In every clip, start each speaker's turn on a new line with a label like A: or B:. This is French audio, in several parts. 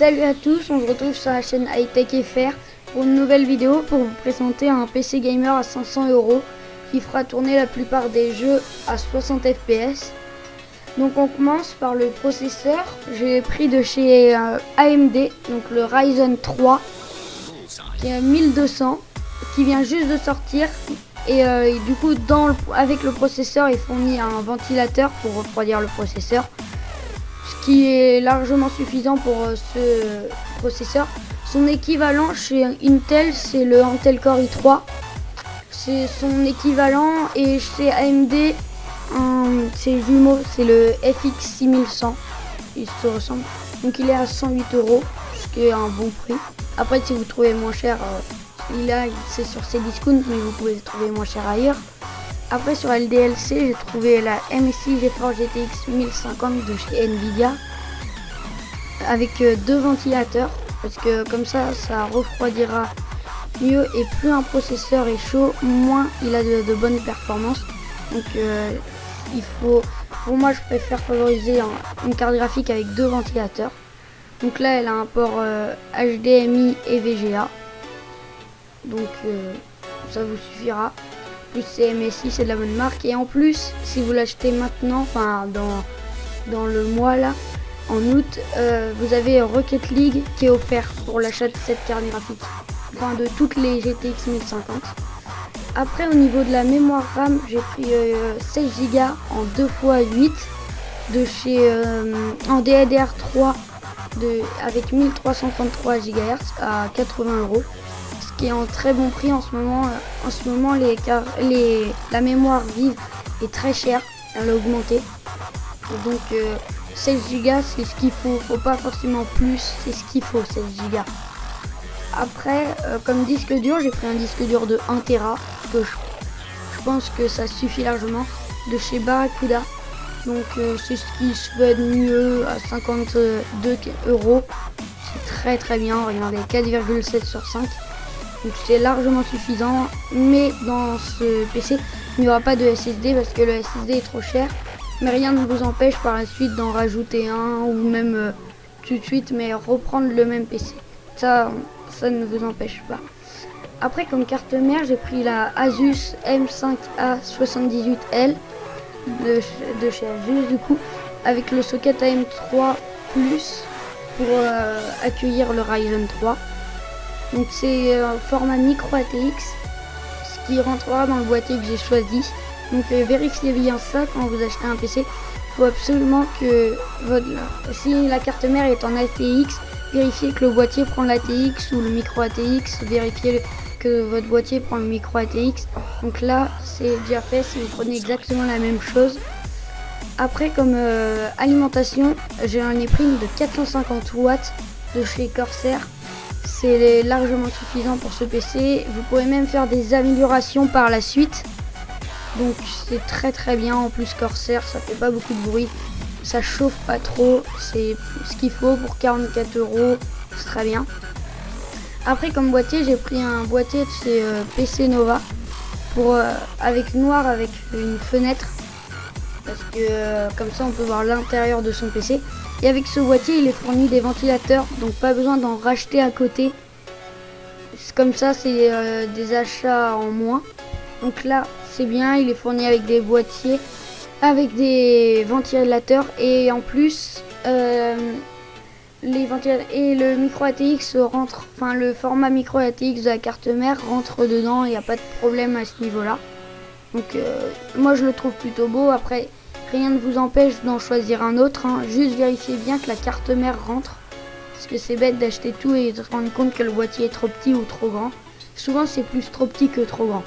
A: Salut à tous, on se retrouve sur la chaîne Hightech FR pour une nouvelle vidéo pour vous présenter un PC gamer à 500 € qui fera tourner la plupart des jeux à 60 fps. Donc on commence par le processeur. J'ai pris de chez AMD, donc le Ryzen 3 qui est à 1200, qui vient juste de sortir. Et du coup avec le processeur il fournit un ventilateur pour refroidir le processeur, ce qui est largement suffisant pour ce processeur. Son équivalent chez Intel, c'est le Intel Core i3, c'est son équivalent, et chez AMD c'est jumeau, c'est le FX 6100, il se ressemble. Donc il est à 108 €, ce qui est un bon prix. Après si vous trouvez moins cher, c'est sur ces discounts, mais vous pouvez le trouver moins cher ailleurs. Après sur LDLC, j'ai trouvé la MSI GeForce GTX 1050 de chez Nvidia avec deux ventilateurs, parce que comme ça refroidira mieux, et plus un processeur est chaud, moins il a de bonnes performances. Donc pour moi je préfère favoriser une carte graphique avec deux ventilateurs. Donc là elle a un port HDMI et VGA, donc ça vous suffira. Plus c'est MSI, c'est de la bonne marque, et en plus si vous l'achetez maintenant, enfin dans le mois là, en août, vous avez Rocket League qui est offert pour l'achat de cette carte graphique, enfin de toutes les GTX 1050. Après au niveau de la mémoire RAM, j'ai pris 16 Go en 2x8 de chez en DDR3 avec 1333 GHz à 80 €, ce qui est en très bon prix en ce moment. En ce moment la mémoire vive est très chère, elle a augmenté, et donc 16 Go c'est ce qu'il faut pas forcément plus, c'est ce qu'il faut, 16 Go. Après comme disque dur, j'ai pris un disque dur de 1 Tera, que je pense que ça suffit largement, de chez Barracuda. Donc c'est ce qui se fait de mieux à 52 €. C'est très bien, regardez, 4,7 sur 5. Donc c'est largement suffisant, mais dans ce PC il n'y aura pas de SSD parce que le SSD est trop cher. Mais rien ne vous empêche par la suite d'en rajouter un, ou même tout de suite, mais reprendre le même PC. Ça ne vous empêche pas. Après comme carte mère, j'ai pris la Asus M5A78L de chez Asus du coup, avec le socket AM3 Plus pour accueillir le Ryzen 3. Donc c'est format micro ATX, ce qui rentrera dans le boîtier que j'ai choisi. Donc vérifiez bien ça quand vous achetez un PC. Il faut absolument que si la carte mère est en ATX, vérifiez que le boîtier prend l'ATX ou le micro ATX. Vérifiez que votre boîtier prend le micro ATX. Donc là c'est déjà fait si vous prenez exactement la même chose. Après comme alimentation, j'ai un pris de 450 watts de chez Corsair. C'est largement suffisant pour ce PC. Vous pourrez même faire des améliorations par la suite. Donc c'est très bien. En plus Corsair, ça fait pas beaucoup de bruit, ça chauffe pas trop, c'est ce qu'il faut pour 44 €, c'est très bien. Après comme boîtier, j'ai pris un boîtier de chez PC Nova avec noir, avec une fenêtre, parce que comme ça on peut voir l'intérieur de son PC. Et avec ce boîtier il est fourni des ventilateurs, donc pas besoin d'en racheter à côté. Comme ça c'est des achats en moins. Donc là c'est bien, il est fourni avec des boîtiers, avec des ventilateurs, et en plus les ventilateurs et le micro ATX rentre, enfin le format micro ATX de la carte mère rentre dedans, il n'y a pas de problème à ce niveau là. Donc moi je le trouve plutôt beau. Après rien ne vous empêche d'en choisir un autre, hein. Juste vérifiez bien que la carte mère rentre, parce que c'est bête d'acheter tout et de se rendre compte que le boîtier est trop petit ou trop grand. Souvent c'est plus trop petit que trop grand.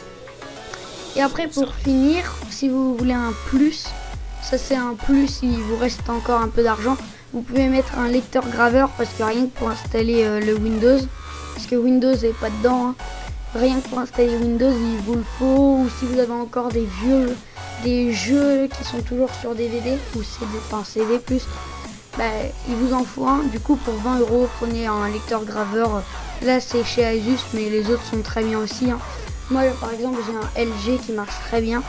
A: Et après pour finir, si vous voulez un plus, ça c'est un plus, il vous reste encore un peu d'argent, vous pouvez mettre un lecteur graveur, parce que rien que pour installer le Windows, parce que Windows n'est pas dedans, hein. Rien que pour installer Windows il vous le faut, ou si vous avez encore des jeux qui sont toujours sur DVD ou CD, enfin CD plus, il vous en faut un. Du coup pour 20 €, prenez un lecteur graveur. Là c'est chez Asus, mais les autres sont très bien aussi, hein. Moi par exemple j'ai un LG qui marche très bien,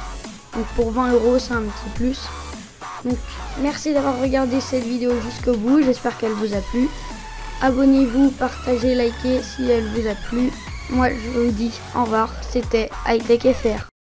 A: donc pour 20 € c'est un petit plus. Donc merci d'avoir regardé cette vidéo jusqu'au bout, j'espère qu'elle vous a plu. Abonnez-vous, partagez, likez si elle vous a plu. Moi je vous dis au revoir, c'était Hightech FR.